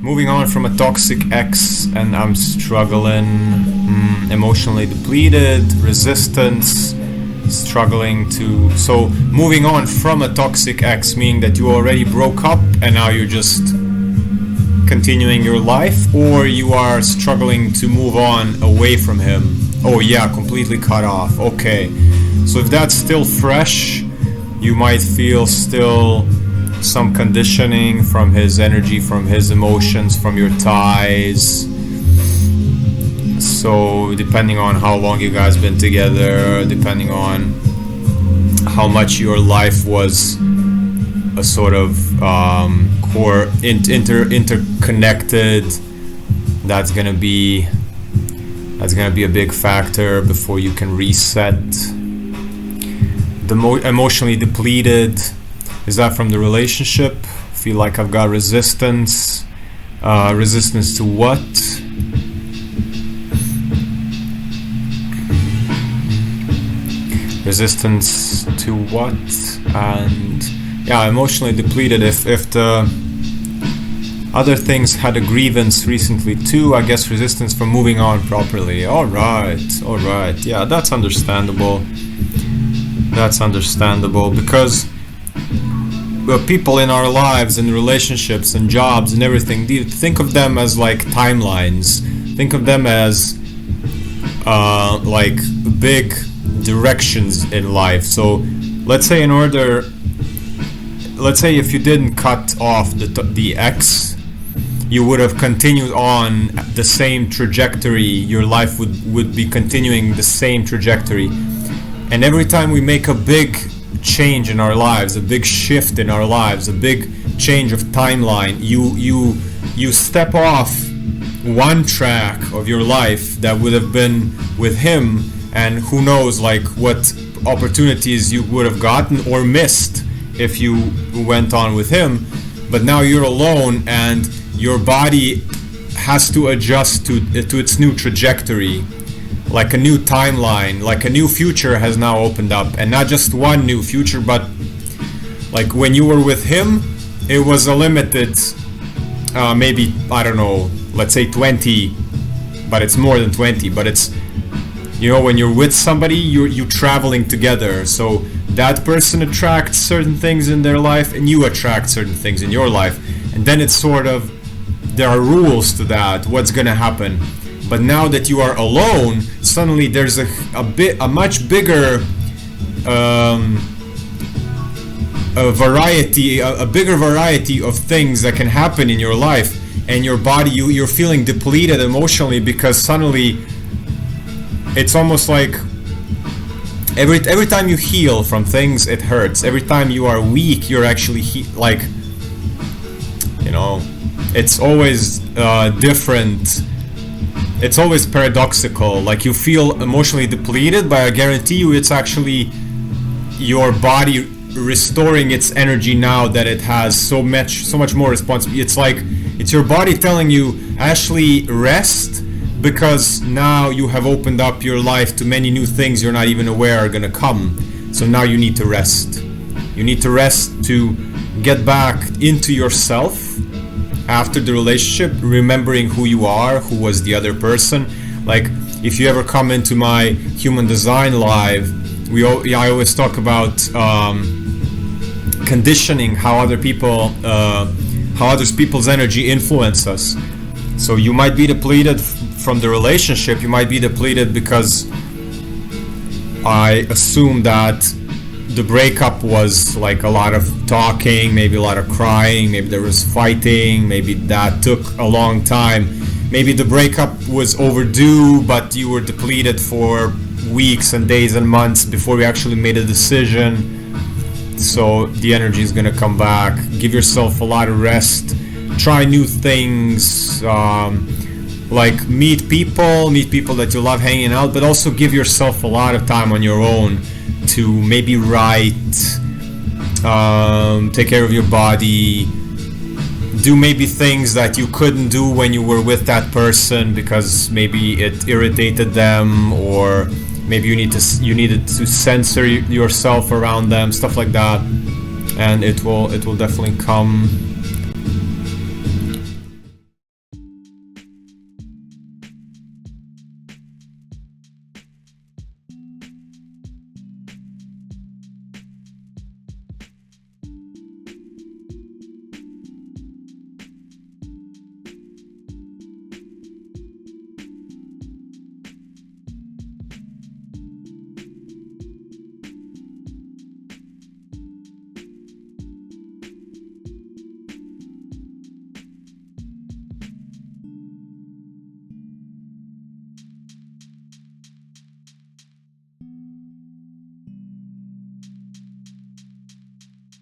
moving on from a toxic ex and I'm struggling, emotionally depleted, resistance, struggling to... So moving on from a toxic ex, meaning that you already broke up and now you're just continuing your life, or you are struggling to move on away from him. Oh yeah, completely cut off. Okay, so if that's still fresh, you might feel still some conditioning from his energy, from his emotions, from your ties. So depending on how long you guys been together, depending on how much your life was a sort of core interconnected, that's gonna be a big factor before you can reset. The emotionally depleted, is that from the relationship? Feel like I've got resistance. Resistance to what? Resistance to what? And yeah, emotionally depleted. If the other things had a grievance recently too, I guess resistance from moving on properly. Alright. Yeah, that's understandable. That's understandable because people in our lives and relationships and jobs and everything, think of them as like timelines. Think of them as like big directions in life. So let's say if you didn't cut off the ex, you would have continued on the same trajectory. Your life would be continuing the same trajectory. And every time we make a big change in our lives, a big shift in our lives, a big change of timeline, you step off one track of your life that would have been with him, and who knows like what opportunities you would have gotten or missed if you went on with him. But now you're alone and your body has to adjust to its new trajectory. Like a new timeline, like a new future has now opened up, and not just one new future, but like when you were with him, it was a limited, maybe, I don't know, let's say 20, but it's more than 20, but it's, you know, when you're with somebody, you're traveling together, so that person attracts certain things in their life, and you attract certain things in your life, and then it's sort of, there are rules to that, what's gonna happen. But now that you are alone, suddenly there's a much bigger bigger variety of things that can happen in your life, and your body, you're feeling depleted emotionally because suddenly it's almost like every time you heal from things, it hurts. Every time you are weak, you're actually like, you know, it's always different. It's always paradoxical, like you feel emotionally depleted, but I guarantee you it's actually your body restoring its energy now that it has so much more responsibility. It's like, it's your body telling you, actually rest, because now you have opened up your life to many new things you're not even aware are gonna come. So now you need to rest. You need to rest to get back into yourself after the relationship, remembering who you are, who was the other person. Like, if you ever come into my Human Design Live, I always talk about conditioning, how other people's energy influence us. So you might be depleted from the relationship, you might be depleted because I assume that the breakup was like a lot of talking, maybe a lot of crying, maybe there was fighting, maybe that took a long time, maybe the breakup was overdue, but you were depleted for weeks and days and months before you actually made a decision. So the energy is gonna come back. Give yourself a lot of rest, try new things, like meet people that you love hanging out, but also give yourself a lot of time on your own to maybe write, take care of your body, do maybe things that you couldn't do when you were with that person because maybe it irritated them, or maybe you needed to censor yourself around them, stuff like that, and it will definitely come